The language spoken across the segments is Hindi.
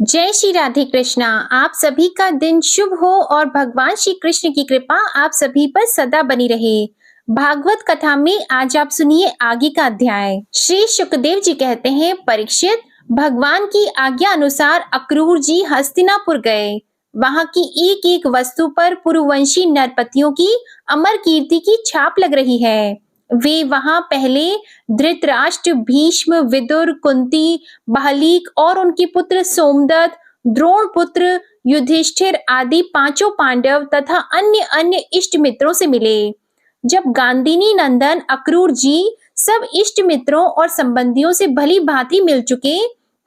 जय श्री राधे कृष्णा। आप सभी का दिन शुभ हो और भगवान श्री कृष्ण की कृपा आप सभी पर सदा बनी रहे। भागवत कथा में आज आप सुनिए आगे का अध्याय। श्री शुकदेव जी कहते हैं, परीक्षित, भगवान की आज्ञा अनुसार अक्रूर जी हस्तिनापुर गए। वहां की एक एक वस्तु पर पुरुवंशी नरपतियों की अमर कीर्ति की छाप लग रही है। वे वहां पहले धृतराष्ट्र, भीष्म, विदुर, कुंती, बालीक और उनके पुत्र सोमदत्त, द्रोण पुत्र युधिष्ठिर आदि पांचों पांडव तथा अन्य अन्य इष्ट मित्रों से मिले। जब गांधिनी नंदन अक्रूर जी सब इष्ट मित्रों और संबंधियों से भली भांति मिल चुके,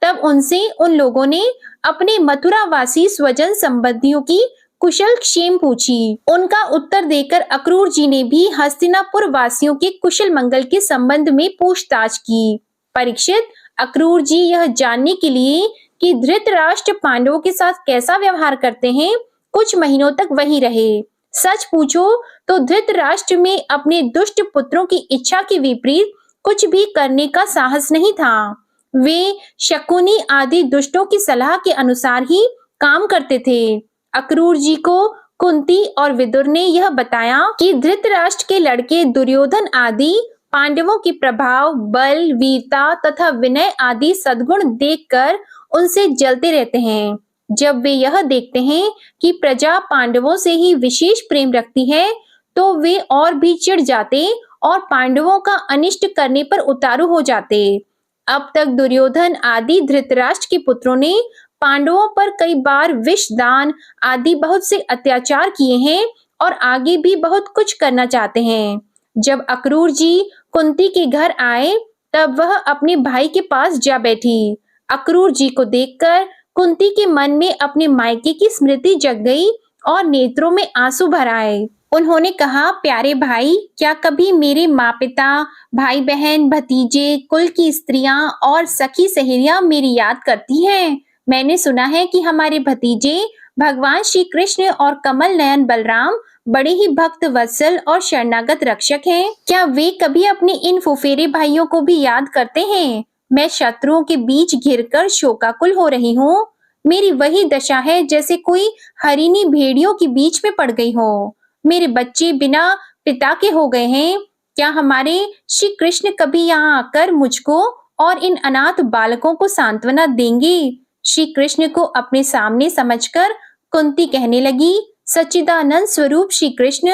तब उनसे उन लोगों ने अपने मथुरावासी स्वजन संबंधियों की कुशल क्षेम पूछी। उनका उत्तर देकर अक्रूर जी ने भी हस्तिनापुर वासियों के कुशल मंगल के संबंध में पूछताछ की। परीक्षित, अक्रूर जी यह जानने के लिए कि धृतराष्ट्र पांडवों के साथ कैसा व्यवहार करते हैं, कुछ महीनों तक वहीं रहे। सच पूछो तो धृतराष्ट्र में अपने दुष्ट पुत्रों की इच्छा के विपरीत कुछ भी करने का साहस नहीं था। वे शकुनी आदि दुष्टों की सलाह के अनुसार ही काम करते थे। अक्रूर जी को कुंती और विदुर ने यह बताया कि धृतराष्ट्र के लड़के दुर्योधन आदि पांडवों के प्रभाव, बल, वीरता तथा विनय आदि सद्गुण देखकर उनसे जलते रहते हैं। जब वे यह देखते हैं कि प्रजा पांडवों से ही विशेष प्रेम रखती है, तो वे और भी चिढ़ जाते और पांडवों का अनिष्ट करने पर उतारू हो जाते। अब तक दुर्योधन आदि धृतराष्ट्र के पुत्रों ने पांडवों पर कई बार विष दान आदि बहुत से अत्याचार किए हैं और आगे भी बहुत कुछ करना चाहते हैं। जब अक्रूर जी कुंती के घर आए, तब वह अपने भाई के पास जा बैठी। अक्रूर जी को देखकर कुंती के मन में अपने मायके की स्मृति जग गई और नेत्रों में आंसू भर आए। उन्होंने कहा, प्यारे भाई, क्या कभी मेरे माँ पिता, भाई बहन, भतीजे, कुल की स्त्रियां और सखी सहेलियां मेरी याद करती हैं? मैंने सुना है कि हमारे भतीजे भगवान श्री कृष्ण और कमल नयन बलराम बड़े ही भक्त वत्सल और शरणागत रक्षक हैं। क्या वे कभी अपने इन फुफेरे भाइयों को भी याद करते हैं? मैं शत्रुओं के बीच घिरकर शोकाकुल हो रही हूँ। मेरी वही दशा है जैसे कोई हरिणी भेड़ियों के बीच में पड़ गई हो। मेरे बच्चे बिना पिता के हो गए हैं। क्या हमारे श्री कृष्ण कभी यहाँ आकर मुझको और इन अनाथ बालकों को सांत्वना देंगे? श्री कृष्ण को अपने सामने समझकर कुंती कहने लगी, सच्चिदानंद स्वरूप श्री कृष्ण,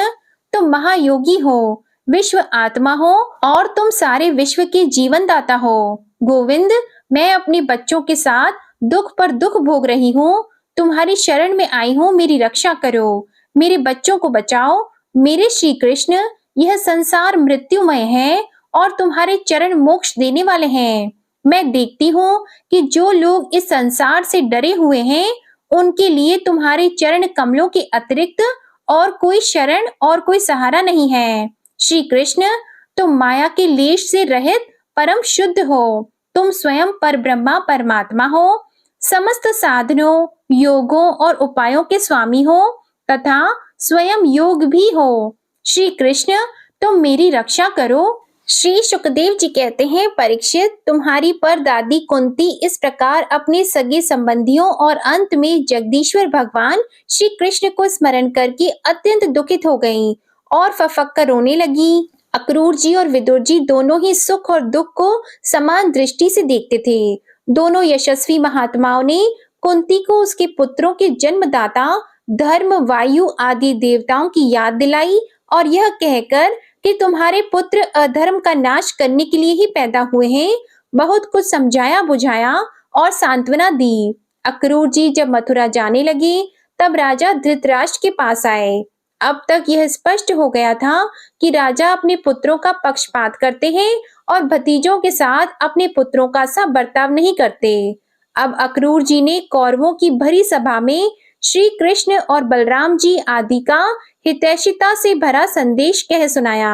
तुम महायोगी हो, विश्व आत्मा हो और तुम सारे विश्व के जीवन दाता हो। गोविंद, मैं अपने बच्चों के साथ दुख पर दुख भोग रही हूँ। तुम्हारी शरण में आई हूँ, मेरी रक्षा करो, मेरे बच्चों को बचाओ। मेरे श्री कृष्ण, यह संसार मृत्युमय है और तुम्हारे चरण मोक्ष देने वाले हैं। मैं देखती हूँ कि जो लोग इस संसार से डरे हुए हैं, उनके लिए तुम्हारे चरण कमलों के अतिरिक्त और कोई शरण और कोई सहारा नहीं है। श्री कृष्ण, तुम माया के लेश से रहित परम शुद्ध हो। तुम स्वयं परब्रह्मा परमात्मा हो, समस्त साधनों, योगों और उपायों के स्वामी हो तथा स्वयं योग भी हो। श्री कृष्ण, तुम मेरी रक्षा करो। श्री शुकदेव जी कहते हैं, परीक्षित, तुम्हारी परदादी कुंती इस प्रकार अपने सगे संबंधियों और अंत में जगदीश्वर भगवान श्री कृष्ण को स्मरण करके अत्यंत दुखित हो गईं और फफक कर रोने लगी। अक्रूर जी और विदुर जी दोनों ही सुख और दुख को समान दृष्टि से देखते थे। दोनों यशस्वी महात्माओं ने कुंती को उसके पुत्रों के जन्मदाता धर्म, वायु आदि देवताओं की याद दिलाई और यह कहकर कि तुम्हारे पुत्र अधर्म का नाश करने के लिए ही पैदा हुए हैं, बहुत कुछ समझाया बुझाया और सांत्वना दी। अक्रूर जी जब मथुरा जाने लगे, तब राजा धृतराष्ट्र के पास आए। अब तक यह स्पष्ट हो गया था कि राजा अपने पुत्रों का पक्षपात करते हैं और भतीजों के साथ अपने पुत्रों का सा बर्ताव नहीं करते। अब अक्रूर जी ने कौरवों की भरी सभा में श्री कृष्ण और बलराम जी आदि का हितैषिता से भरा संदेश कह सुनाया।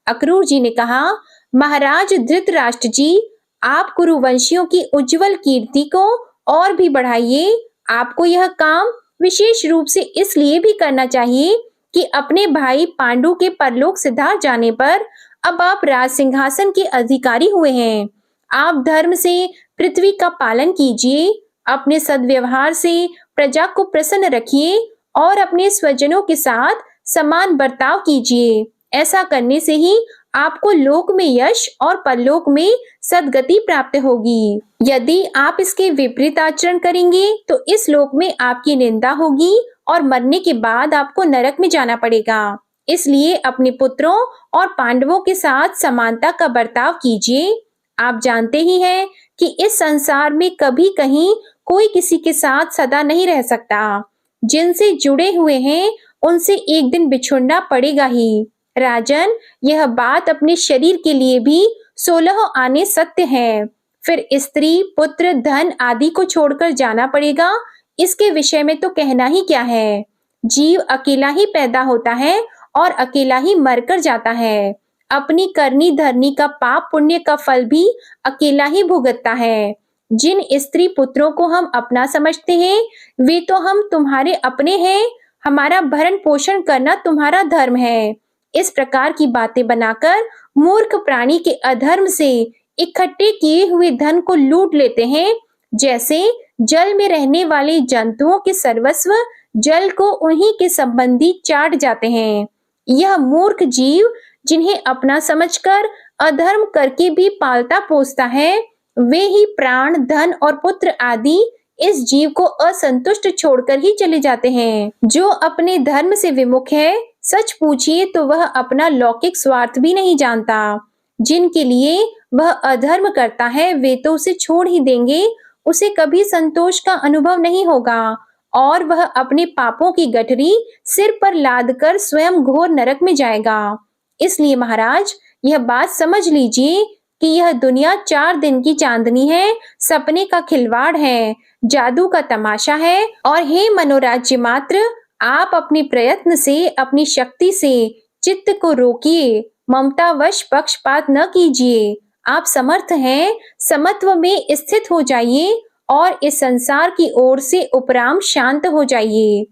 अक्रूर जी ने कहा, महाराज धृतराष्ट्र जी, आप कुरुवंशियों की उज्जवल कीर्ति को और भी बढ़ाइए। आपको यह काम विशेष रूप से इसलिए भी करना चाहिए कि अपने भाई पांडु के परलोक सिधार जाने पर अब आप राज सिंहासन के अधिकारी हुए हैं। आप धर्म से पृथ्वी का पालन कीजिए। अपने सद्व्यवहार से प्रजा को प्रसन्न रखिए और अपने स्वजनों के साथ समान बर्ताव कीजिए। ऐसा करने से ही आपको लोक में यश और परलोक में सद्गति प्राप्त होगी। यदि आप इसके विपरीत आचरण करेंगे तो इस लोक में आपकी निंदा होगी और मरने के बाद आपको नरक में जाना पड़ेगा। इसलिए अपने पुत्रों और पांडवों के साथ समानता का बर्ताव कीजिए। आप जानते ही हैं कि इस संसार में कभी कहीं कोई किसी के साथ सदा नहीं रह सकता। जिनसे जुड़े हुए हैं उनसे एक दिन बिछुड़ना पड़ेगा ही। राजन, यह बात अपने शरीर के लिए भी 16 आने सत्य है। फिर स्त्री, पुत्र, धन आदि को छोड़कर जाना पड़ेगा। इसके विषय में तो कहना ही क्या है। जीव अकेला ही पैदा होता है और अकेला ही मरकर जाता है। अपनी करनी धरनी का पाप पुण्य का फल भी अकेला ही भुगतता है। जिन स्त्री पुत्रों को हम अपना समझते हैं वे तो हम तुम्हारे अपने हैं। हमारा भरण पोषण करना तुम्हारा धर्म है। इस प्रकार की बातें बनाकर मूर्ख प्राणी के अधर्म से इकट्ठे किए हुए धन को लूट लेते हैं। जैसे जल में रहने वाले जंतुओं के सर्वस्व जल को उन्हीं के संबंधी चाट जाते हैं। यह मूर्ख जीव जिन्हें अपना समझकर अधर्म करके भी पालता पोसता है, वे ही प्राण, धन और पुत्र आदि इस जीव को असंतुष्ट छोड़कर ही चले जाते हैं। जो अपने धर्म से विमुख है, सच पूछिए तो वह अपना लौकिक स्वार्थ भी नहीं जानता। जिनके लिए वह अधर्म करता है वे तो उसे छोड़ ही देंगे। उसे कभी संतोष का अनुभव नहीं होगा और वह अपने पापों की गठरी सिर पर लादकर स्वयं घोर नरक में जाएगा। इसलिए महाराज, यह बात समझ लीजिए कि यह दुनिया 4 दिन की चांदनी है, सपने का खिलवाड़ है, जादू का तमाशा है। और हे मनोराज्य मात्र, आप अपने प्रयत्न से, अपनी शक्ति से चित्त को रोकिए। ममतावश पक्षपात न कीजिए। आप समर्थ हैं, समत्व में स्थित हो जाइए और इस संसार की ओर से उपराम शांत हो जाइए।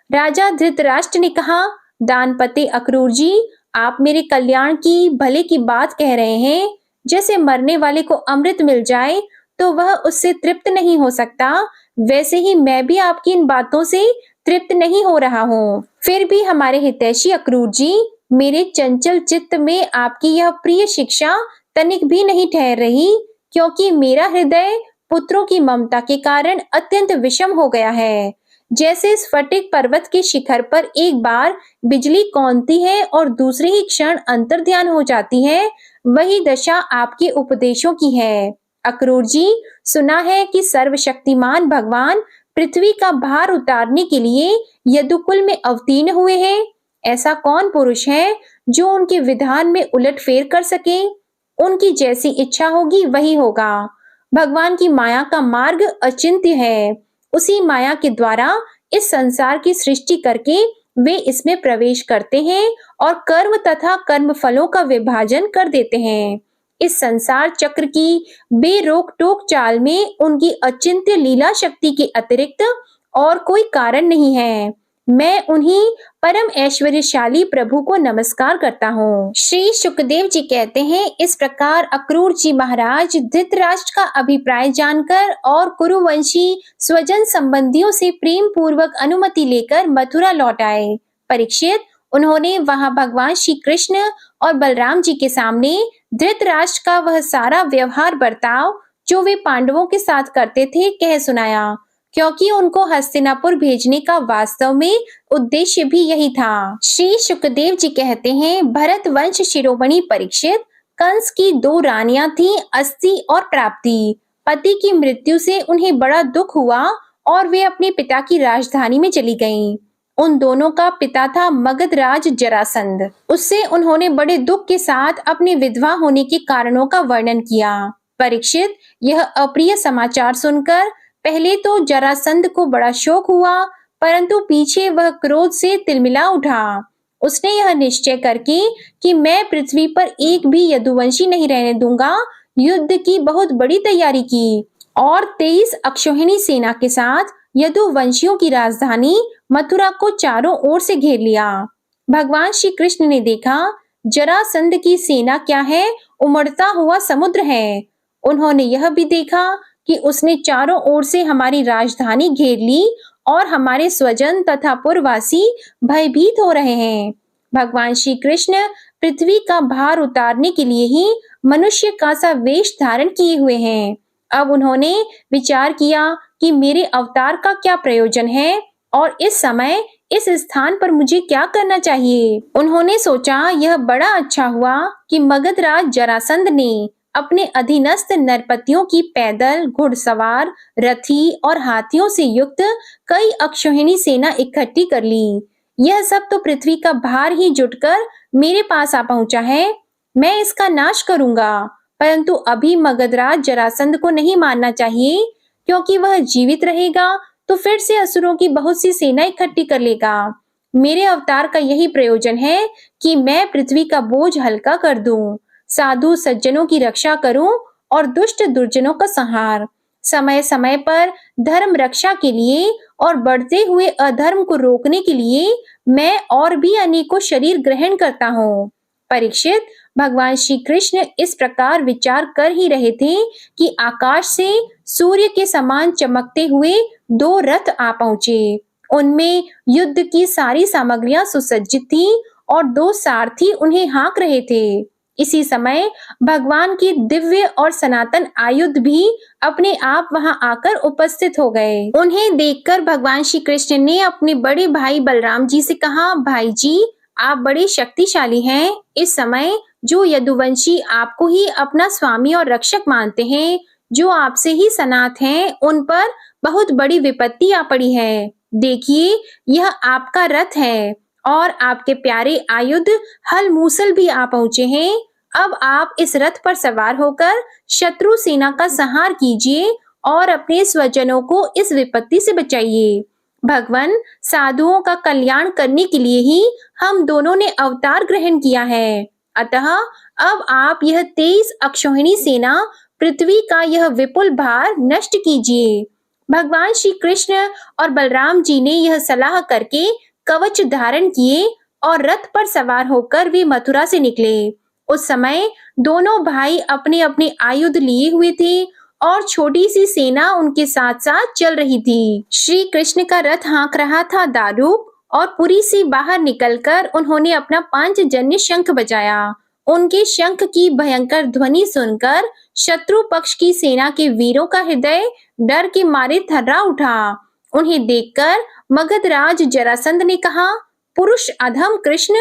राजा धृतराष्ट्र ने कहा, दानपते अक्रूर जी, आप मेरे कल्याण की, भले की बात कह रहे हैं। जैसे मरने वाले को अमृत मिल जाए तो वह उससे तृप्त नहीं हो सकता, वैसे ही मैं भी आपकी इन बातों से तृप्त नहीं हो रहा हूँ। फिर भी हमारे हितैषी अक्रूर जी, मेरे चंचल चित्त में आपकी यह प्रिय शिक्षा तनिक भी नहीं ठहर रही, क्योंकि मेरा हृदय पुत्रों की ममता के कारण अत्यंत विषम हो गया है। जैसे स्फटिक पर्वत के शिखर पर एक बार बिजली कौंधती है और दूसरे ही क्षण अंतर्ध्यान हो जाती है, वही दशा आपके उपदेशों की है। अक्रूर जी, सुना है कि सर्वशक्तिमान भगवान पृथ्वी का भार उतारने के लिए यदुकुल में अवतीर्ण हुए हैं। ऐसा कौन पुरुष है जो उनके विधान में उलटफेर कर सके? उनकी जैसी इच्छा होगी वही होगा। भगवान की माया का मार्ग अचिंत्य है। उसी माया के द्वारा इस संसार की सृष्टि करके वे इसमें प्रवेश करते हैं और कर्म तथा कर्म फलों का विभाजन कर देते हैं। इस संसार चक्र की बेरोक टोक चाल में उनकी अचिंत्य लीला शक्ति के अतिरिक्त और कोई कारण नहीं है। मैं उन्हीं परम ऐश्वर्यशाली प्रभु को नमस्कार करता हूँ। श्री शुकदेव जी कहते हैं, इस प्रकार अक्रूर जी महाराज धृतराष्ट्र का अभिप्राय जानकर और कुरुवंशी स्वजन संबंधियों से प्रेम पूर्वक अनुमति लेकर मथुरा लौट आए। परीक्षित, उन्होंने वहां भगवान श्री कृष्ण और बलराम जी के सामने धृतराष्ट्र का वह सारा व्यवहार बर्ताव जो वे पांडवों के साथ करते थे कह सुनाया, क्योंकि उनको हस्तिनापुर भेजने का वास्तव में उद्देश्य भी यही था। श्री शुकदेव जी कहते हैं, भरत वंश शिरोमणि परीक्षित, कंस की 2 रानियां थीं, अस्ति और प्राप्ति। पति की मृत्यु से उन्हें बड़ा दुख हुआ और वे अपने पिता की राजधानी में चली गईं। उन दोनों का पिता था मगधराज जरासंध। उससे उन्होंने बड़े दुख के साथ अपने विधवा होने के कारणों का वर्णन किया। परीक्षित, यह अप्रिय समाचार सुनकर पहले तो जरासंध को बड़ा शोक हुआ, परंतु पीछे वह क्रोध से तिलमिला उठा। उसने यह निश्चय करके कि मैं पृथ्वी पर एक भी यदुवंशी नहीं रहने दूंगा, युद्ध की बहुत बड़ी तैयारी की और 23 अक्षौहिणी सेना के साथ यदुवंशियों की राजधानी मथुरा को चारों ओर से घेर लिया। भगवान श्री कृष्ण ने देखा, जरासंध की सेना क्या है, उमड़ता हुआ समुद्र है। उन्होंने यह भी देखा कि उसने चारों ओर से हमारी राजधानी घेर ली और हमारे स्वजन तथा पुरवासी भयभीत हो रहे हैं। भगवान श्री कृष्ण पृथ्वी का भार उतारने के लिए ही मनुष्य का सा वेश धारण किए हुए हैं। अब उन्होंने विचार किया कि मेरे अवतार का क्या प्रयोजन है और इस समय इस स्थान पर मुझे क्या करना चाहिए। उन्होंने सोचा यह बड़ा अच्छा हुआ कि मगधराज जरासंध ने अपने अधीनस्थ नरपतियों की पैदल, घुड़सवार, रथी और हाथियों से युक्त कई अक्षौहिणी सेना इकट्ठी कर ली। यह सब तो पृथ्वी का भार ही जुटकर मेरे पास आ पहुंचा है। मैं इसका नाश करूंगा, परंतु अभी मगधराज जरासंध को नहीं मारना चाहिए, क्योंकि वह जीवित रहेगा तो फिर से असुरों की बहुत सी सेना इकट्ठी कर लेगा। मेरे अवतार का यही प्रयोजन है कि मैं पृथ्वी का बोझ हल्का कर दूं, साधु सज्जनों की रक्षा करूं और दुष्ट दुर्जनों का संहार। समय समय पर धर्म रक्षा के लिए और बढ़ते हुए अधर्म को रोकने के लिए मैं और भी अनेकों शरीर ग्रहण करता हूँ। परीक्षित, भगवान श्री कृष्ण इस प्रकार विचार कर ही रहे थे कि आकाश से सूर्य के समान चमकते हुए दो रथ आ पहुंचे। उनमें युद्ध की सारी सामग्रियां सुसज्जित थी और दो सारथी उन्हें हाँक रहे थे। इसी समय भगवान की दिव्य और सनातन आयुध भी अपने आप वहां आकर उपस्थित हो गए। उन्हें देखकर भगवान श्री कृष्ण ने अपने बड़े भाई बलराम जी से कहा, भाई जी, आप बड़े शक्तिशाली हैं। इस समय जो यदुवंशी आपको ही अपना स्वामी और रक्षक मानते हैं, जो आपसे ही सनात हैं, उन पर बहुत बड़ी विपत्ति आ पड़ी है। देखिए, यह आपका रथ है और आपके प्यारे आयुध हल मूसल भी आ पहुंचे हैं। अब आप इस रथ पर सवार होकर शत्रु सेना का संहार कीजिए और अपने स्वजनों को इस विपत्ति से बचाइए। भगवान, साधुओं का कल्याण करने के लिए ही हम दोनों ने अवतार ग्रहण किया है। अतः अब आप यह 23 अक्षौहिणी सेना, पृथ्वी का यह विपुल भार नष्ट कीजिए। भगवान श्री कृष्ण और बलराम जी ने यह सलाह करके कवच धारण किए और रथ पर सवार होकर वे मथुरा से निकले। उस समय दोनों भाई अपने अपने आयुध लिए हुए थे और छोटी सी सेना उनके साथ साथ चल रही थी। श्री कृष्ण का रथ हाँक रहा था दारूक और पुरी से बाहर निकलकर उन्होंने अपना पांचजन्य शंख बजाया। उनके शंख की भयंकर ध्वनि सुनकर शत्रु पक्ष की सेना के वीरों का हृदय डर के मारे थर्रा उठा। उन्हें देखकर मगधराज जरासंध ने कहा, पुरुष अधम कृष्ण,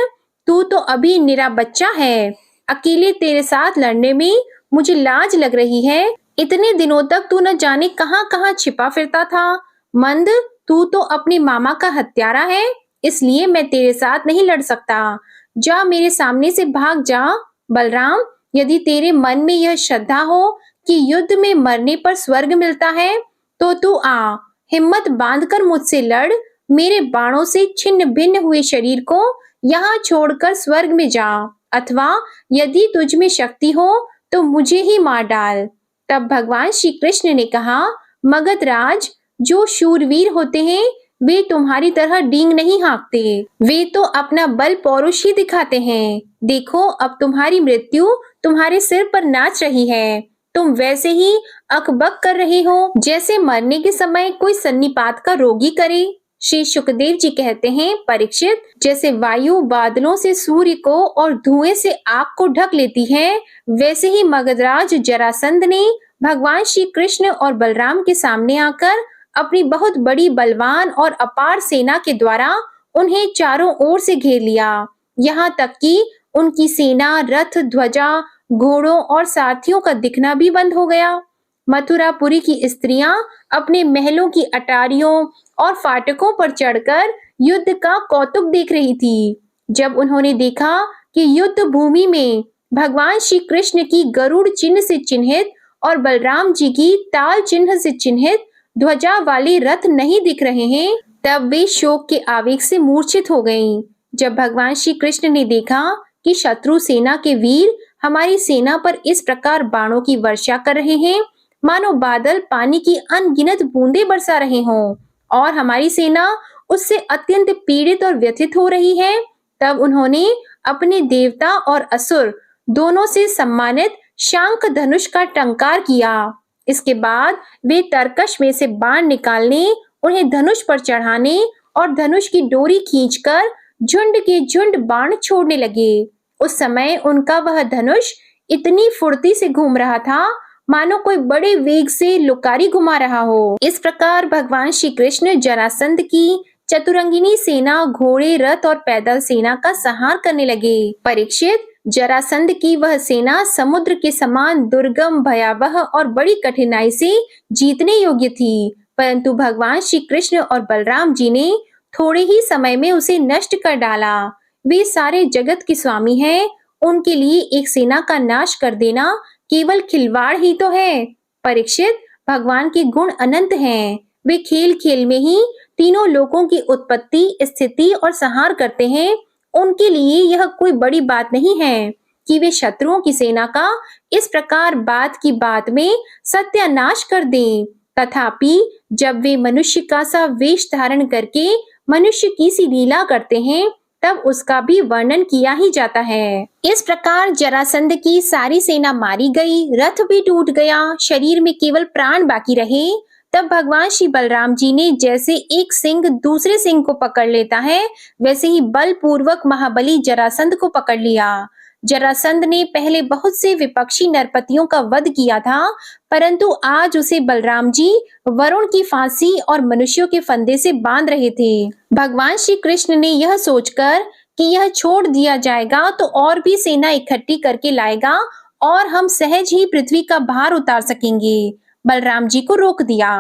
तू तो अभी निरा बच्चा है। अकेले तेरे साथ लड़ने में मुझे लाज लग रही है। इतने दिनों तक तू न जाने कहां कहां छिपा फिरता था। मंद, तू तो अपने मामा का हत्यारा है, इसलिए मैं तेरे साथ नहीं लड़ सकता। जा, मेरे सामने से भाग जा। बलराम, यदि तेरे मन में यह श्रद्धा हो कि युद्ध में मरने पर स्वर्ग मिलता है, तो तू आ, हिम्मत बांधकर मुझसे लड़। मेरे बाणों से छिन्न भिन्न हुए शरीर को यहाँ छोड़कर स्वर्ग में जा, अथवा यदि तुझ में शक्ति हो तो मुझे ही मार डाल। तब भगवान श्री कृष्ण ने कहा, मगधराज, जो शूरवीर होते हैं वे तुम्हारी तरह डींग नहीं हाँकते, वे तो अपना बल पौरुष ही दिखाते हैं। देखो, अब तुम्हारी मृत्यु तुम्हारे सिर पर नाच रही है। तुम वैसे ही अकबक कर रहे हो जैसे मरने के समय कोई सन्निपात का रोगी करे। श्री सुखदेव जी कहते हैं, परीक्षित, जैसे वायु बादलों से सूर्य को और धुएं से आग को ढक लेती है, वैसे ही मगधराज जरासंध ने भगवान श्री कृष्ण और बलराम के सामने आकर अपनी बहुत बड़ी बलवान और अपार सेना के द्वारा उन्हें चारों ओर से घेर लिया। यहाँ तक कि उनकी सेना, रथ, ध्वजा, घोड़ों और सारथियों का दिखना भी बंद हो गया। मथुरापुरी की स्त्रियां अपने महलों की अटारियों और फाटकों पर चढ़कर युद्ध का कौतुक देख रही थी। जब उन्होंने देखा कि युद्ध भूमि में भगवान श्री कृष्ण की गरुड़ चिन्ह से चिन्हित और बलराम जी की ताल चिन्ह से चिन्हित ध्वजा वाले रथ नहीं दिख रहे हैं, तब वे शोक के आवेग से मूर्छित हो गईं। जब भगवान श्री कृष्ण ने देखा कि शत्रु सेना के वीर हमारी सेना पर इस प्रकार बाणों की वर्षा कर रहे हैं, मानो बादल पानी की अनगिनत बूंदें बरसा रहे हों, और हमारी सेना उससे अत्यंत पीड़ित और व्यथित हो रही है, तब उन्होंने अपने देवता और असुर दोनों से सम्मानित शांख धनुष का टंकार किया इसके बाद वे तरकश में से बाण निकालने, उन्हें धनुष पर चढ़ाने और धनुष की डोरी खींचकर झुंड के झुंड बाण छोड़ने लगे। उस समय उनका वह धनुष इतनी फुर्ती से घूम रहा था मानो कोई बड़े वेग से लुकारी घुमा रहा हो। इस प्रकार भगवान श्री कृष्ण जरासंध की चतुरंगिनी सेना, घोड़े, रथ और पैदल सेना का संहार करने लगे। परीक्षित, जरासंध की वह सेना समुद्र के समान दुर्गम, भयावह और बड़ी कठिनाई से जीतने योग्य थी, परंतु भगवान श्री कृष्ण और बलराम जी ने थोड़े ही समय में उसे नष्ट कर डाला। वे सारे जगत के स्वामी हैं, उनके लिए एक सेना का नाश कर देना केवल खिलवाड़ ही तो है। परीक्षित, भगवान के गुण अनंत हैं। वे खेल खेल में ही तीनों लोकों की उत्पत्ति, स्थिति और संहार करते हैं। उनके लिए यह कोई बड़ी बात नहीं है कि वे शत्रुओं की सेना का इस प्रकार बात की बात में सत्यानाश कर दें। तथापि जब वे मनुष्य का सा वेश धारण करके मनुष्य की सी लीला करते हैं, तब उसका भी वर्णन किया ही जाता है। इस प्रकार जरासंध की सारी सेना मारी गई, रथ भी टूट गया, शरीर में केवल प्राण बाकी रहे। तब भगवान श्री बलराम जी ने जैसे एक सिंह दूसरे सिंह को पकड़ लेता है, वैसे ही बलपूर्वक महाबली जरासंध को पकड़ लिया। जरासंध ने पहले बहुत से विपक्षी नरपतियों का वध किया था, परंतु आज उसे बलराम जी वरुण की फांसी और मनुष्यों के फंदे से बांध रहे थे। भगवान श्री कृष्ण ने यह सोचकर कि यह छोड़ दिया जाएगा तो और भी सेना इकट्ठी करके लाएगा और हम सहज ही पृथ्वी का भार उतार सकेंगे, बलराम जी को रोक दिया।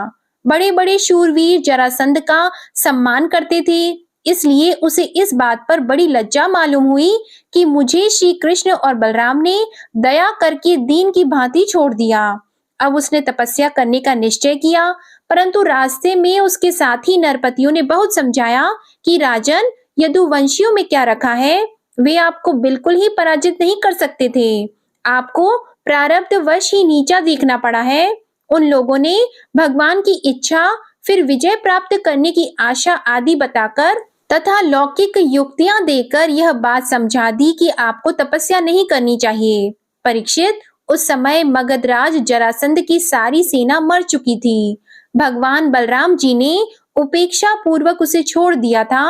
बड़े बड़े शूरवीर जरासंध का सम्मान करते थे, इसलिए उसे इस बात पर बड़ी लज्जा मालूम हुई कि मुझे श्री कृष्ण और बलराम ने दया करके दीन की भांति छोड़ दिया। अब उसने तपस्या करने का निश्चय किया, परंतु रास्ते में उसके साथी नरपतियों ने बहुत समझाया कि राजन, यदुवंशियों में क्या रखा है, वे आपको बिल्कुल ही पराजित नहीं कर सकते थे। आपको प्रारब्धवश ही नीचा देखना पड़ा है। उन लोगों ने भगवान की इच्छा, फिर विजय प्राप्त करने की आशा आदि बताकर तथा लौकिक युक्तियां देकर यह बात समझा दी कि आपको तपस्या नहीं करनी चाहिए। परीक्षित, उस समय मगधराज जरासंध की सारी सेना मर चुकी थी। भगवान बलराम जी ने उपेक्षा पूर्वक उसे छोड़ दिया था।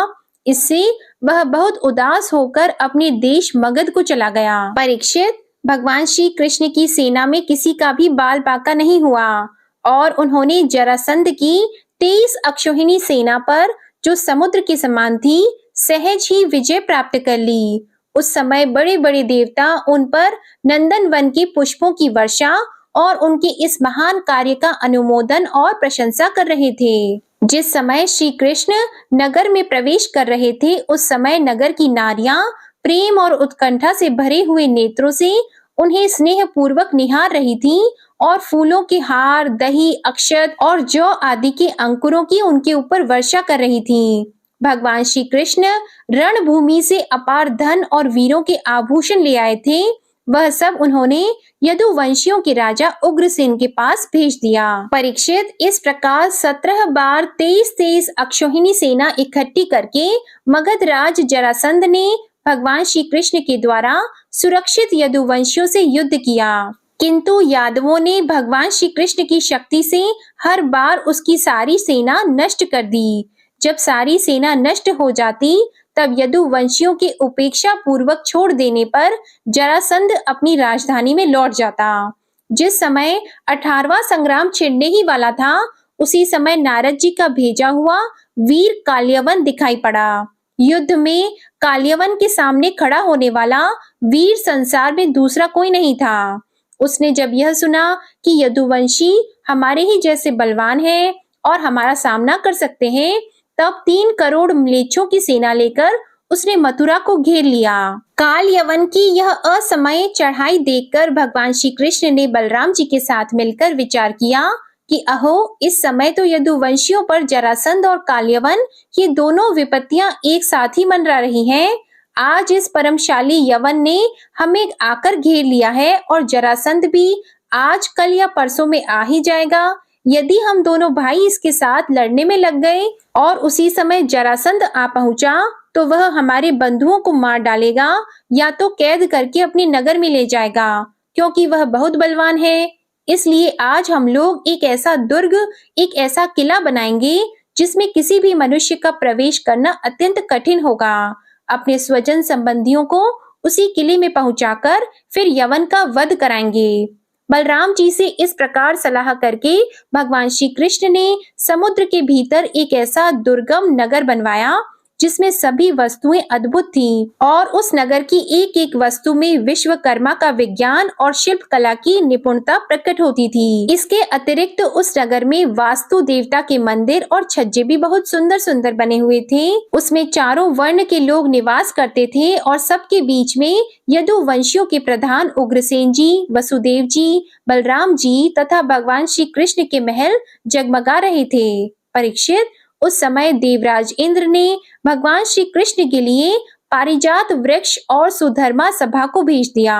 इससे वह बहुत उदास होकर अपने देश मगध को चला गया। परीक्षित, भगवान श्री कृष्ण की सेना में किसी का भी बाल बांका नहीं हुआ और उन्होंने जरासंध की 23 अक्षौहिणी सेना पर, जो समुद्र के समान थी, सहज ही विजय प्राप्त कर ली। उस समय बड़े बड़े देवता उन पर नंदन वन के पुष्पों की वर्षा और उनके इस महान कार्य का अनुमोदन और प्रशंसा कर रहे थे। जिस समय श्री कृष्ण नगर में प्रवेश कर रहे थे, उस समय नगर की नारियां प्रेम और उत्कंठा से भरे हुए नेत्रों से उन्हें स्नेह पूर्वक निहार रही थीं और फूलों के हार, दही, अक्षत और जौ आदि के अंकुरों की उनके ऊपर वर्षा कर रही थीं। भगवान श्री कृष्ण रणभूमि से अपार धन और वीरों के आभूषण ले आए थे। वह सब उन्होंने यदुवंशियों के राजा उग्रसेन के पास भेज दिया। परीक्षित, इस प्रकार 17 बार 23 अक्षौहिणी सेना इकट्ठी करके मगधराज जरासंध ने भगवान श्री कृष्ण के द्वारा सुरक्षित यदुवंशियों से युद्ध किया, किंतु यादवों ने भगवान श्री कृष्ण की शक्ति से हर बार उसकी सारी सेना नष्ट कर दी। जब सारी सेना नष्ट हो जाती, तब यदुवंशियों के उपेक्षा पूर्वक छोड़ देने पर जरासंध अपनी राजधानी में लौट जाता। जिस समय 18वां संग्राम छिड़ने ही वाला था, उसी समय नारद जी का भेजा हुआ वीर काल्यवन दिखाई पड़ा। युद्ध में काल्यवन के सामने खड़ा होने वाला वीर संसार में दूसरा कोई नहीं था। उसने जब यह सुना कि यदुवंशी हमारे ही जैसे बलवान हैं और हमारा सामना कर सकते हैं, तब 3 करोड़ म्लेच्छों की सेना लेकर उसने मथुरा को घेर लिया। काल्यवन की यह असमय चढ़ाई देखकर भगवान श्री कृष्ण ने बलराम जी के साथ मिलकर विचार किया कि अहो, इस समय तो यदुवंशियों पर जरासंध और काल्यवन, ये दोनों विपत्तियां एक साथ ही मंडरा रही हैं। आज इस परमशाली यवन ने हमें आकर घेर लिया है और जरासंध भी आज, कल या परसों में आ ही जाएगा। यदि हम दोनों भाई इसके साथ लड़ने में लग गए और उसी समय जरासंध आ पहुंचा, तो वह हमारे बंधुओं को मार डालेगा या तो कैद करके अपने नगर में ले जाएगा, क्योंकि वह बहुत बलवान है। इसलिए आज हम लोग एक ऐसा दुर्ग, एक ऐसा किला बनाएंगे जिसमें किसी भी मनुष्य का प्रवेश करना अत्यंत कठिन होगा। अपने स्वजन संबंधियों को उसी किले में पहुंचाकर फिर यवन का वध कराएंगे। बलराम जी से इस प्रकार सलाह करके भगवान श्री कृष्ण ने समुद्र के भीतर एक ऐसा दुर्गम नगर बनवाया जिसमें सभी वस्तुएं अद्भुत थीं और उस नगर की एक एक वस्तु में विश्वकर्मा का विज्ञान और शिल्प कला की निपुणता प्रकट होती थी। इसके अतिरिक्त उस नगर में वास्तु देवता के मंदिर और छज्जे भी बहुत सुंदर सुंदर बने हुए थे। उसमें चारों वर्ण के लोग निवास करते थे और सबके बीच में यदुवंशियों के प्रधान उग्रसेन जी, वसुदेव जी, बलराम जी तथा भगवान श्री कृष्ण के महल जगमगा रहे थे। परीक्षित, उस समय देवराज इंद्र ने भगवान श्री कृष्ण के लिए पारिजात वृक्ष और सुधर्मा सभा को भेज दिया।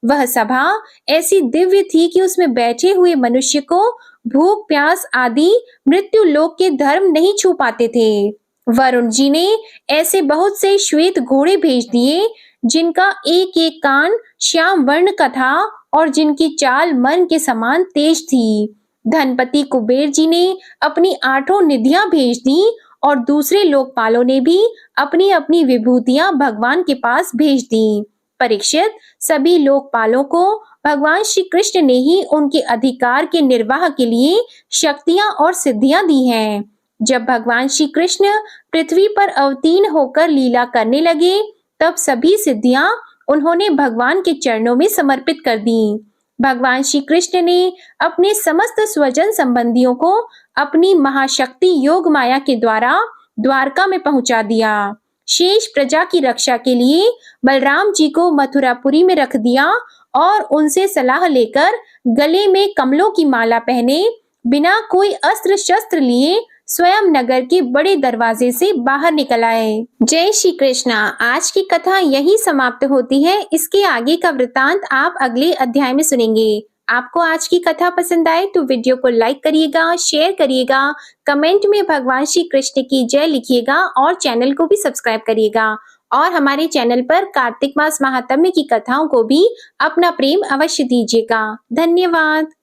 वह सभा ऐसी दिव्य थी कि उसमें बैठे हुए मनुष्य को भूख प्यास आदि मृत्यु लोक के धर्म नहीं छू पाते थे। वरुण जी ने ऐसे बहुत से श्वेत घोड़े भेज दिए जिनका एक एक कान श्याम वर्ण का था और जिनकी चाल मन के समान तेज थी। धनपति कुबेर जी ने अपनी 8 निधियां भेज दी और दूसरे लोकपालों ने भी अपनी अपनी विभूतियां भगवान के पास भेज दी। परीक्षित, सभी लोकपालों को भगवान श्री कृष्ण ने ही उनके अधिकार के निर्वाह के लिए शक्तियां और सिद्धियां दी हैं। जब भगवान श्री कृष्ण पृथ्वी पर अवतीर्ण होकर लीला करने लगे, तब सभी सिद्धियां उन्होंने भगवान के चरणों में समर्पित कर दी। भगवान श्री कृष्ण ने अपने समस्त स्वजन संबंधियों को अपनी महाशक्ति योग माया के द्वारा द्वारका में पहुंचा दिया। शेष प्रजा की रक्षा के लिए बलराम जी को मथुरापुरी में रख दिया और उनसे सलाह लेकर गले में कमलों की माला पहने बिना कोई अस्त्र शस्त्र लिए स्वयं नगर के बड़े दरवाजे से बाहर निकल आए। जय श्री कृष्णा। आज की कथा यही समाप्त होती है। इसके आगे का वृतांत आप अगले अध्याय में सुनेंगे। आपको आज की कथा पसंद आए तो वीडियो को लाइक करिएगा, शेयर करिएगा, कमेंट में भगवान श्री कृष्ण की जय लिखिएगा और चैनल को भी सब्सक्राइब करिएगा। और हमारे चैनल पर कार्तिक मास महात्म्य की कथाओं को भी अपना प्रेम अवश्य दीजिएगा। धन्यवाद।